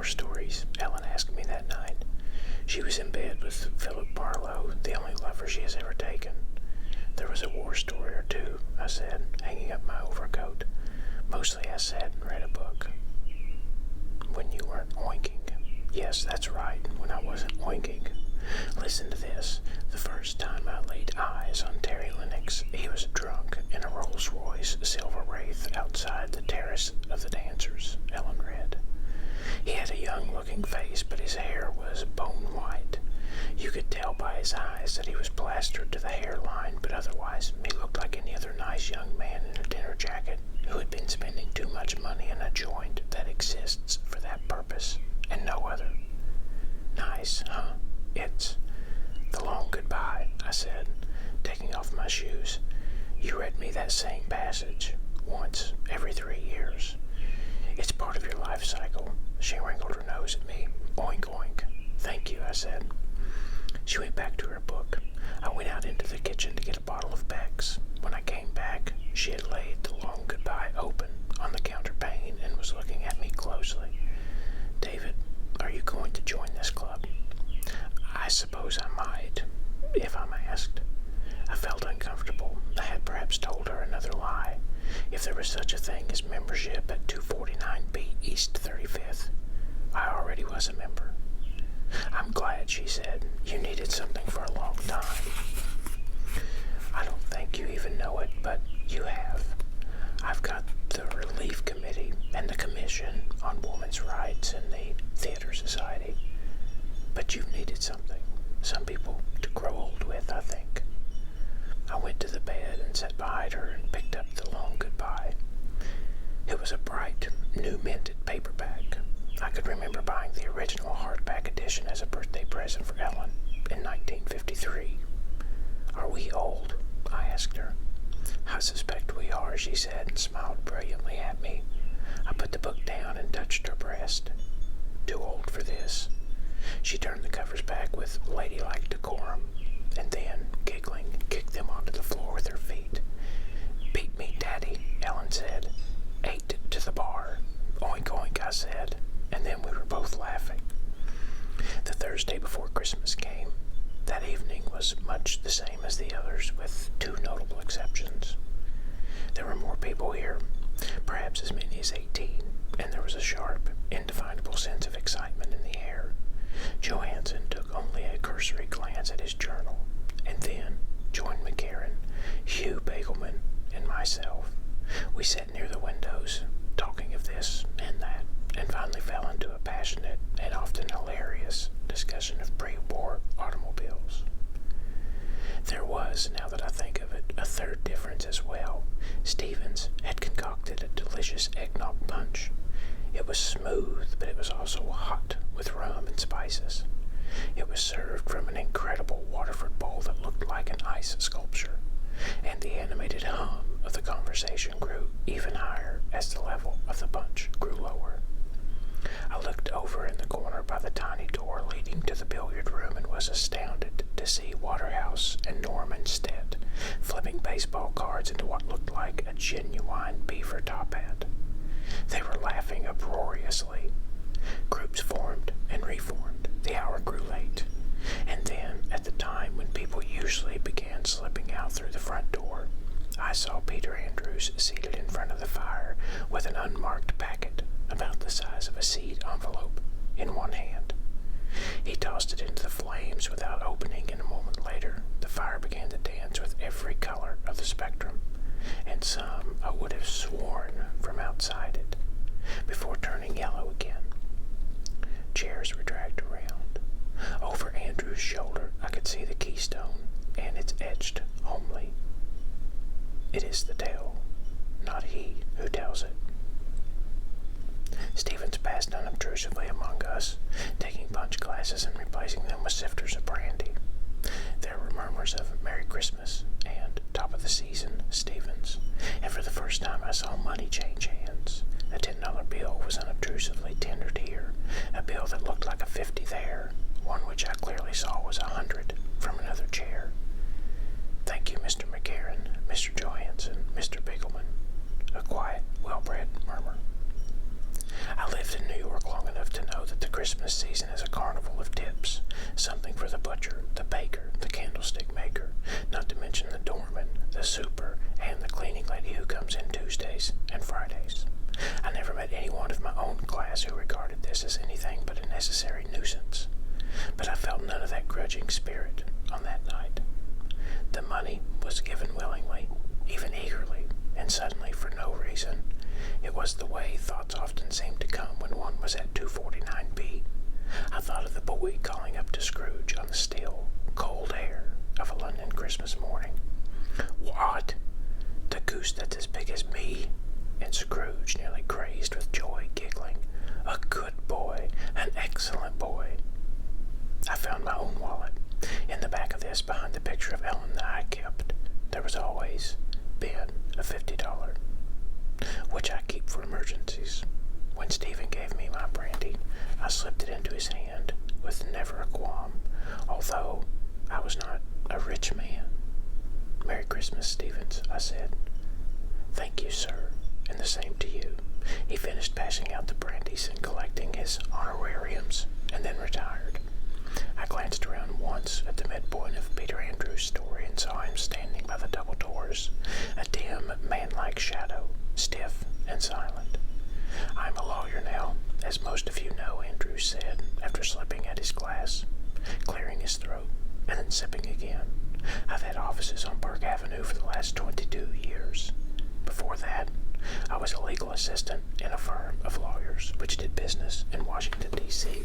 war stories?" Ellen asked me that night. She was in bed with Philip Barlow, the only lover she has ever taken. "There was a war story or two," I said, hanging up my overcoat. "Mostly I sat and read a book." "When you weren't oinking." "Yes, that's right, when I wasn't oinking. Listen to this. The first time I laid eyes on Terry Lennox, he was drunk in a Rolls-Royce Silver Wraith outside the Terrace of the Dancers," Ellen read. "He had a young-looking face, but his hair was bone white. You could tell by his eyes that he was plastered to the hairline, but otherwise he looked like any other nice young man in a dinner jacket who had been spending too much money in a joint that exists for that purpose and no other." "Nice, huh? It's The Long Goodbye," I said, taking off my shoes. "You read me that same passage once every 3 years. It's part of your life cycle." She wrinkled her nose at me. "Oink, oink." "Thank you," I said. She went back to her book. I went out into the kitchen to get a bottle of Beck's. When I came back, she had laid The Long Goodbye open on the counterpane and was looking at me closely. "David, are you going to join this club?" "I suppose I might, if I'm asked." I felt uncomfortable. I had perhaps told her another lie. If there was such a thing as membership at 249B East 35th, I already was a member. "I'm glad," she said. "You needed something for a long time." "I don't think you even know it, but you have. I've got the Relief Committee and the Commission on Women's Rights and the Theater Society. But you've needed something. Some people to grow old with, I think." I went to the bed and sat beside her and picked up The Long Goodbye. It was a bright, new minted paperback. I could remember buying the original hardback edition as a birthday present for Ellen in 1953. "Are we old?" I asked her. "I suspect we are," she said, and smiled brilliantly at me. I put the book down and touched her breast. "Too old for this." She turned the covers back with ladylike decorum, and then, giggling, kicked them onto the floor with her feet. "Beat me, Daddy," Ellen said. "8 to the bar." "Oink, oink," I said, and then we were both laughing. The Thursday before Christmas came. That evening was much the same as the others, with 2 notable exceptions. There were more people here, perhaps as many as 18, and there was a sharp, indefinable sense of excitement in the air. Johansson took only a cursory glance at his journal, and then joined McCarran, Hugh Bagelman, and myself. We sat near the windows, talking of this and that, and finally fell into a passionate and often hilarious discussion of pre-war automobiles. There was, now that I think of it, a third difference as well. Stevens had concocted a delicious eggnog punch. It was smooth, but it was also hot with rum and spices. It was served from an incredible Waterford bowl that looked like an ice sculpture, and the animated hum of the conversation grew even higher as the level of the punch grew lower. I looked over in the corner by the tiny door leading to the billiard room and was astounded to see Waterhouse and Norman Stead flipping baseball cards into what looked like a genuine beaver top hat. They were laughing uproariously. Groups formed and reformed. The hour grew late. And then, at the time when people usually began slipping out through the front door, I saw Peter Andrews seated in front of the fire with an unmarked packet about the size of a seed envelope in one hand. He tossed it into the flames without opening, and a moment later the fire began to dance with every color of the spectrum, and some I would have sworn from outside it, before turning yellow again. Chairs were dragged around. Over Andrew's shoulder I could see the keystone, and it's etched homely. It is the tale, not he who tells it. Stevens passed unobtrusively among us, taking punch glasses and replacing them with sifters of brandy. There were murmurs of Merry Christmas and top of the season, Stevens, and for the first time I saw money change hands. A $10 bill was unobtrusively tendered here, a bill that looked like a 50 there, one which I clearly saw was 100 from another chair. Thank you, Mr. McCarran, Mr. Johansson, Mr. Bigelman. A quiet, well-bred murmur. I lived in New York long enough to know that the Christmas season is a carnival of tips, something for the butcher, the baker, the candlestick maker, not to mention the doorman, the super, and the cleaning lady who comes in Tuesdays and Fridays. I never met anyone of my own class who regarded this as anything but a necessary nuisance, but I felt none of that grudging spirit on that night. The money was given willingly, even eagerly, and suddenly for no reason. It was the way thoughts often seemed to come when one was at 249B. I thought of the boy calling up to Scrooge on the still, cold air of a London Christmas morning. "What? The goose that's as big as me?" And Scrooge, nearly crazed with joy, giggling, "A good boy, an excellent boy." I found my own wallet. In the back of this, behind the picture of Ellen that I kept, there was always been a $50, which I keep for emergencies. When Stephen gave me my brandy, I slipped it into his hand with never a qualm, although I was not a rich man. "Merry Christmas, Stevens," I said. "Thank you, sir, and the same to you." He finished passing out the brandies and collecting his honorariums, and then retired. I glanced around once at the midpoint of Peter Andrews' story and saw him standing by the double doors, a dim, man-like shadow, stiff and silent. "I'm a lawyer now, as most of you know," Andrews said, after slipping at his glass, clearing his throat, and then sipping again. "I've had offices on Park Avenue for the last 22 years. Before that, I was a legal assistant in a firm of lawyers which did business in Washington, D.C.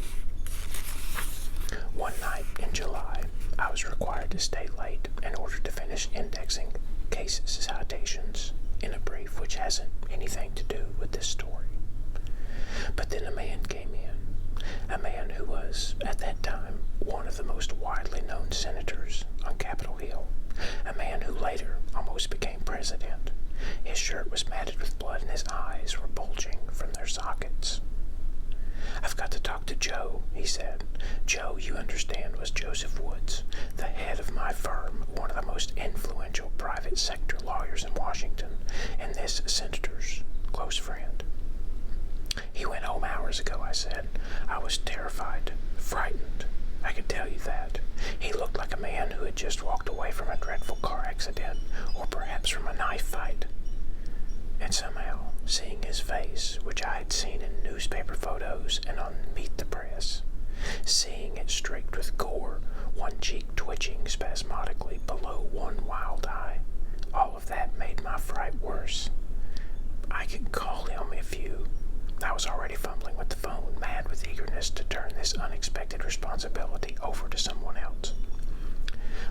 One night in July, I was required to stay late in order to finish indexing case citations in a brief which hasn't anything to do with this story. But then a man came in, a man who was, at that time, one of the most widely known senators on Capitol Hill, a man who later almost became president. His shirt was matted with blood and his eyes were bulging from their sockets. "I've got to talk to Joe," he said. Joe, you understand, was Joseph Woods, the head of my firm, one of the most influential private sector lawyers in Washington, and this senator's close friend. "He went home hours ago," I said. I was terrified, frightened. I can tell you that. He looked like a man who had just walked away from a dreadful car accident, or perhaps from a knife fight. And somehow, seeing his face, which I had seen in newspaper photos and on Meet the Press, seeing it streaked with gore, one cheek twitching spasmodically below one wild eye, all of that made my fright worse. "I can call him if you—" I was already fumbling with the phone, mad with eagerness to turn this unexpected responsibility over to someone else.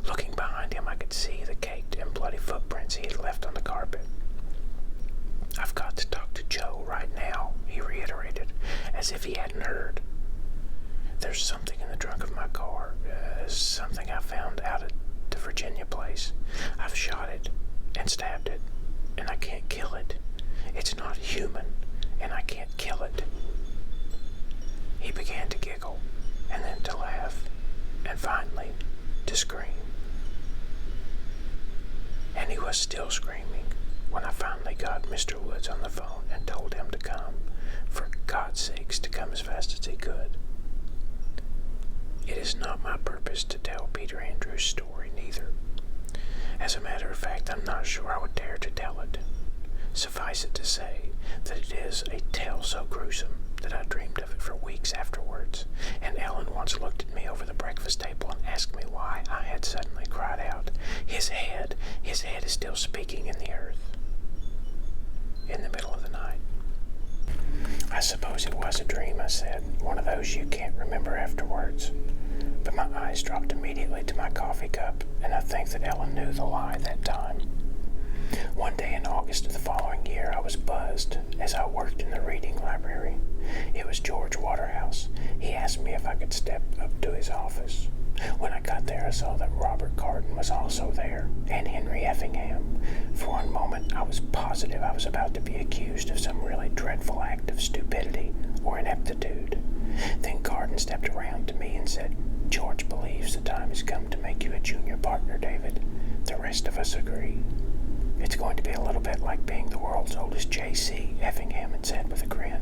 Looking behind him, I could see the caked and bloody footprints he had left on the carpet. "I've got to talk to Joe right now," he reiterated, as if he hadn't heard. "There's something in the trunk of my car, something I found out at the Virginia place. I've shot it and stabbed it, and I can't kill it. It's not human, and I can't kill it." He began to giggle, and then to laugh, and finally to scream. And he was still screaming when I finally got Mr. Woods on the phone and told him to come, for God's sakes to come as fast as he could. It is not my purpose to tell Peter Andrews' story, neither. As a matter of fact, I'm not sure I would dare to tell it. Suffice it to say that it is a tale so gruesome that I dreamed of it for weeks afterwards, and Ellen once looked at me over the breakfast table and asked me why I had suddenly cried out, his head is still speaking in the earth," in the middle of the night. "I suppose it was a dream," I said, "one of those you can't remember afterwards." But my eyes dropped immediately to my coffee cup, and I think that Ellen knew the lie that time. One day in August of the following year, I was buzzed as I worked in the reading library. It was George Waterhouse. He asked me if I could step up to his office. When I got there, I saw that Robert Carden was also there, and Henry Effingham. For one moment, I was positive I was about to be accused of some really dreadful act of stupidity or ineptitude. Then Carden stepped around to me and said, "George believes the time has come to make you a junior partner, David. The rest of us agree." It's going to be a little bit like being the world's oldest JC, Effingham had said with a grin.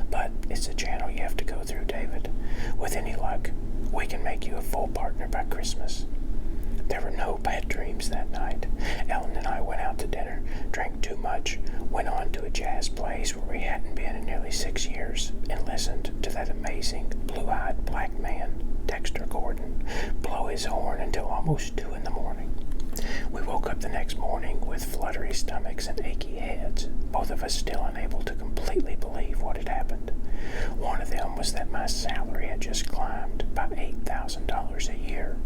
But it's the channel you have to go through, David. With any luck, we can make you a full partner by Christmas. There were no bad dreams that night. Ellen and I went out to dinner, drank too much, went on to a jazz place where we hadn't been in nearly 6 years, and listened to that amazing, blue-eyed black man, Dexter Gordon, blow his horn until almost 2 in the morning. We woke up the next morning with fluttery stomachs and achy heads, both of us still unable to completely believe what had happened. One of them was that my salary had just climbed by $8,000 a year,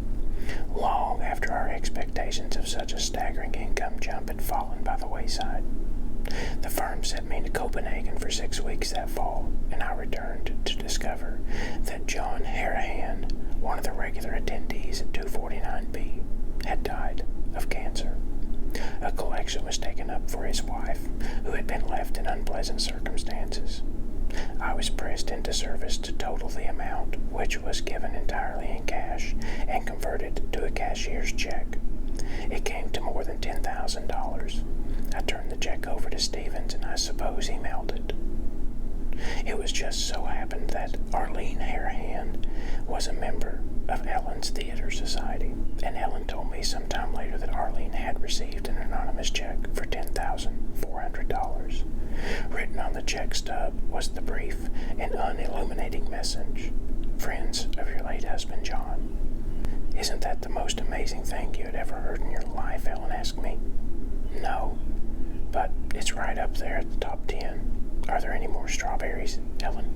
long after our expectations of such a staggering income jump had fallen by the wayside. The firm sent me to Copenhagen for 6 weeks that fall, and I returned to discover that John Harahan, one of the regular attendees at 249B, had died of cancer. A collection was taken up for his wife, who had been left in unpleasant circumstances. I was pressed into service to total the amount, which was given entirely in cash and converted to a cashier's check. It came to more than $10,000. I turned the check over to Stevens, and I suppose he mailed it. It was just so happened that Arlene Harahan was a member of Ellen's Theater Society, and Ellen told me sometime later that Arlene had received an anonymous check for $10,400. Written on the check stub was the brief and unilluminating message: "Friends of your late husband, John." "Isn't that the most amazing thing you had ever heard in your life?" Ellen asked me. "No, but it's right up there at the top 10. Are there any more strawberries, Ellen?"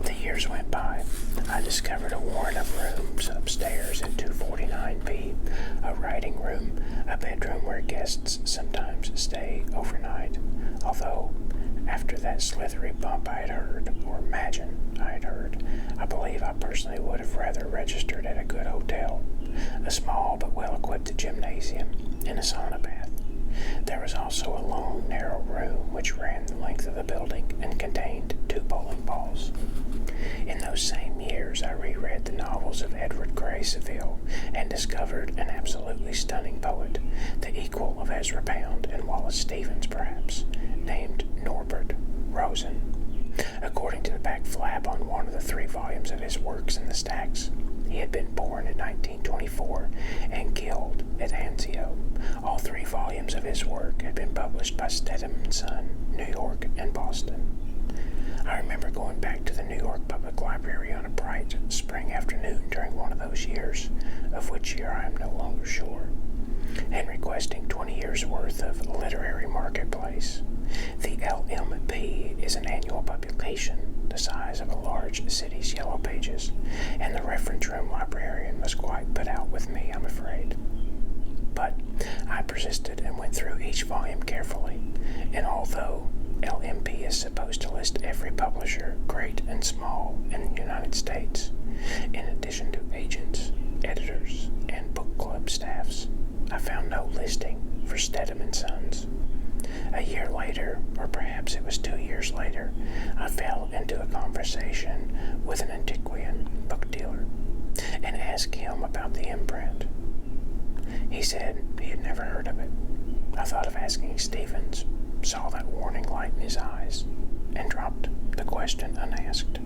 The years went by. I discovered a warren of rooms upstairs at 249B, a writing room, a bedroom where guests sometimes stay overnight, although after that slithery bump I had heard, or imagine I had heard, I believe I personally would have rather registered at a good hotel, a small but well-equipped gymnasium, and a sauna bath. There was also a long, narrow room which ran the length of the building and contained 2 bowling balls. In those same years, I reread the novels of Edward Gray Seville and discovered an absolutely stunning poet, the equal of Ezra Pound and Wallace Stevens perhaps, named Norbert Rosen. According to the back flap on one of the 3 volumes of his works in the stacks, he had been born in 1924 and killed at Anzio. All 3 volumes of his work had been published by Stedman & Son, New York, and Boston. I remember going back to the New York Public Library on a bright spring afternoon during one of those years, of which year I am no longer sure, and requesting 20 years' worth of Literary Marketplace. The LMP is an annual publication the size of a large city's yellow pages, and the reference room librarian was quite put out with me, I'm afraid. But I persisted and went through each volume carefully, and although LMP is supposed to list every publisher, great and small, in the United States, in addition to agents, editors, and book club staffs, I found no listing for Stedman & Sons. A year later, or perhaps it was 2 years later, I fell into a conversation with an antiquarian book dealer and asked him about the imprint. He said he had never heard of it. I thought of asking Stevens, saw that warning light in his eyes, and dropped the question unasked.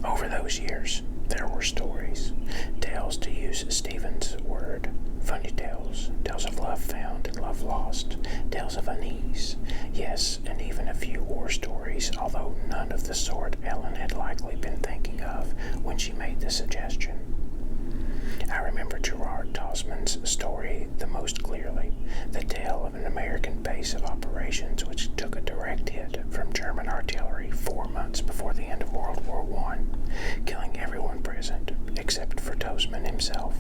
Over those years, there were stories, tales, to use Stevens' word, funny tales, tales of love found and love lost, tales of unease, yes, and even a few war stories, although none of the sort Ellen had likely been thinking of when she made the suggestion. I remember Gerard Tosman's story the most clearly, the tale of an American base of operations which took a direct hit from German artillery 4 months before the end of World War I, killing everyone present except for Tosman himself.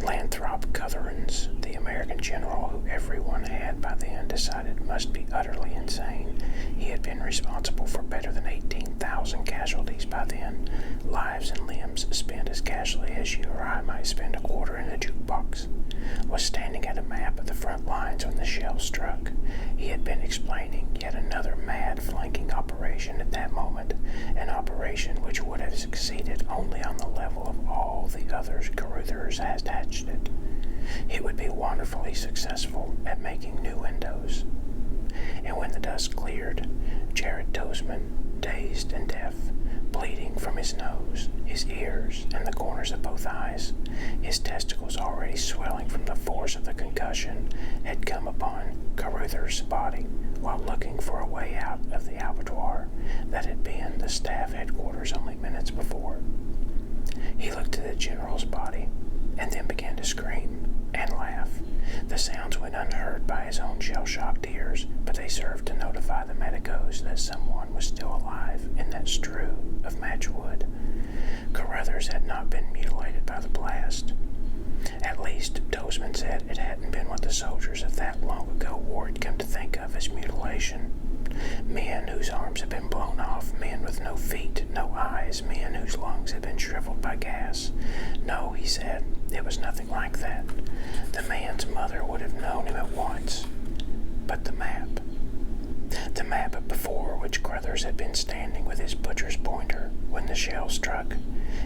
Lathrop Cutherins, the American general who everyone had by then decided must be utterly insane. He had been responsible for better than 18,000 casualties by then, lives and limbs spent as casually as you or I might spend a quarter in a jukebox, was standing at a map of the front lines when the shell struck. He had been explaining yet another mad flanking operation at that moment, an operation which would have succeeded only on the level of all the others Caruthers had hatched it. It would be wonderfully successful at making new windows. And when the dust cleared, Jared Dozeman, dazed and deaf, bleeding from his nose, his ears, and the corners of both eyes, his testicles already swelling from the force of the concussion, had come upon Carruthers' body while looking for a way out of the abattoir that had been the staff headquarters only minutes before. He looked at the general's body and then began to scream and laugh. The sounds went unheard by his own shell-shocked ears, but they served to notify the medicos that someone was still alive in that strew of matchwood. Carruthers had not been mutilated by the blast. At least, Dozeman said it hadn't been what the soldiers of that long-ago war had come to think of as mutilation. Men whose arms had been blown off, men with no feet, no eyes, men whose lungs had been shriveled by gas. No, he said, it was nothing like that. The man's mother would have known him at once. But the map before which Carruthers had been standing with his butcher's pointer when the shell struck,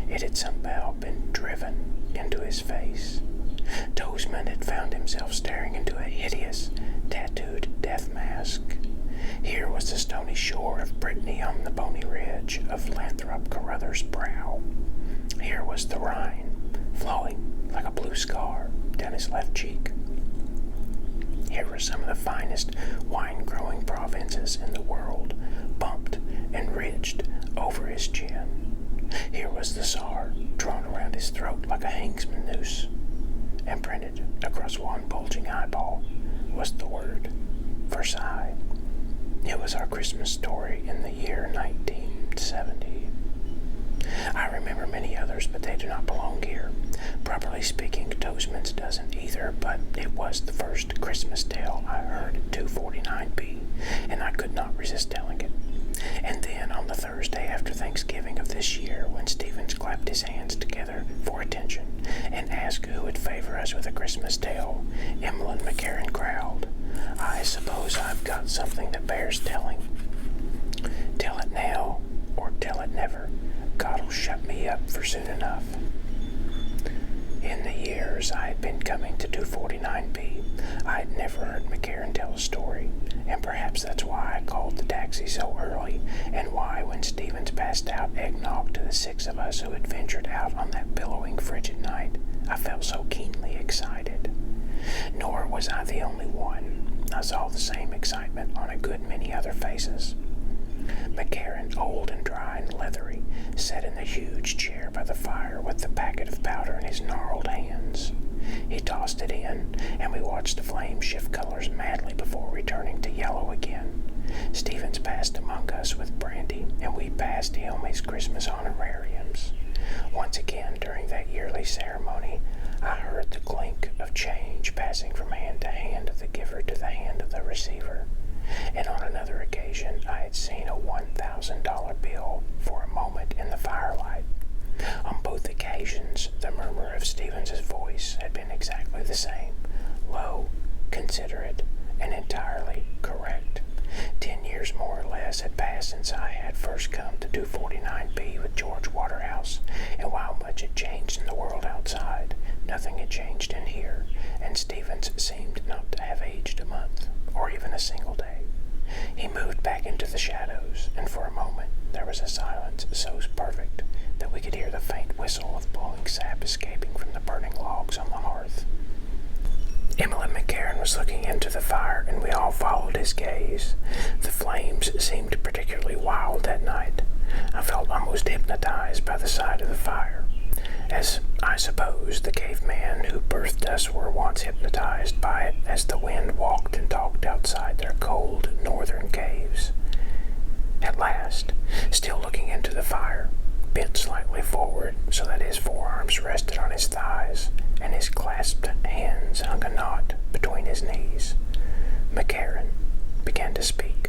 it had somehow been driven into his face. Dozeman had found himself staring into a hideous, tattooed death mask. Here was the stony shore of Brittany on the bony ridge of Lathrop Carruthers' brow. Here was the Rhine, flowing like a blue scar down his left cheek. Here were some of the finest wine-growing provinces in the world, bumped and ridged over his chin. Here was the Tsar, drawn around his throat like a hangsman noose, and printed across one bulging eyeball was the word Versailles. It was our Christmas story in the year 1970. I remember many others, but they do not belong here. Properly speaking, Dozeman's doesn't either, but it was the first Christmas tale I heard at 249B, and I could not resist telling it. And then, on the Thursday after Thanksgiving of this year, when Stevens clapped his hands together for attention and asked who would favor us with a Christmas tale, Emmeline McCarran growled, "I suppose I've got something that bears telling. Tell it now, or tell it never. God'll shut me up for soon enough." In the years I had been coming to 249B, I had never heard McCarran tell a story, and perhaps that's why I called the taxi so early, and why, when Stevens passed out eggnog to the six of us who had ventured out on that billowing, frigid night, I felt so keenly excited. Nor was I the only one. I saw the same excitement on a good many other faces. McCarran, old and dry and leathery, sat in the huge chair by the fire with the packet of powder in his gnarled hands. He tossed it in, and we watched the flame shift colors madly before returning to yellow again. Stevens passed among us with brandy, and we passed him his Christmas honorariums. Once again during that yearly ceremony, I heard the clink of change passing from hand to hand of the giver to the hand of the receiver. And on another occasion, I had seen a $1,000 bill for a moment in the firelight. On both occasions, the murmur of Stevens's voice had been exactly the same, low, considerate, and entirely correct. 10 years more or less had passed since I had first come to 249B with George Waterhouse, and while much had changed in the world outside, nothing had changed in here, and Stevens seemed not to have aged a month, or even a single day. He moved back into the shadows, and for a moment there was a silence so perfect that we could hear the faint whistle of blowing sap escaping from the burning logs on the hearth. Emmeline McCarran was looking into the fire, and we all followed his gaze. The flames seemed particularly wild that night. I felt almost hypnotized by the sight of the fire, as I suppose the caveman who birthed us were once hypnotized by it as the wind walked and talked outside their cold northern caves. At last, still looking into the fire, bent slightly forward so that his forearms rested on his thighs and his clasped hands hung a knot between his knees, McCarran began to speak.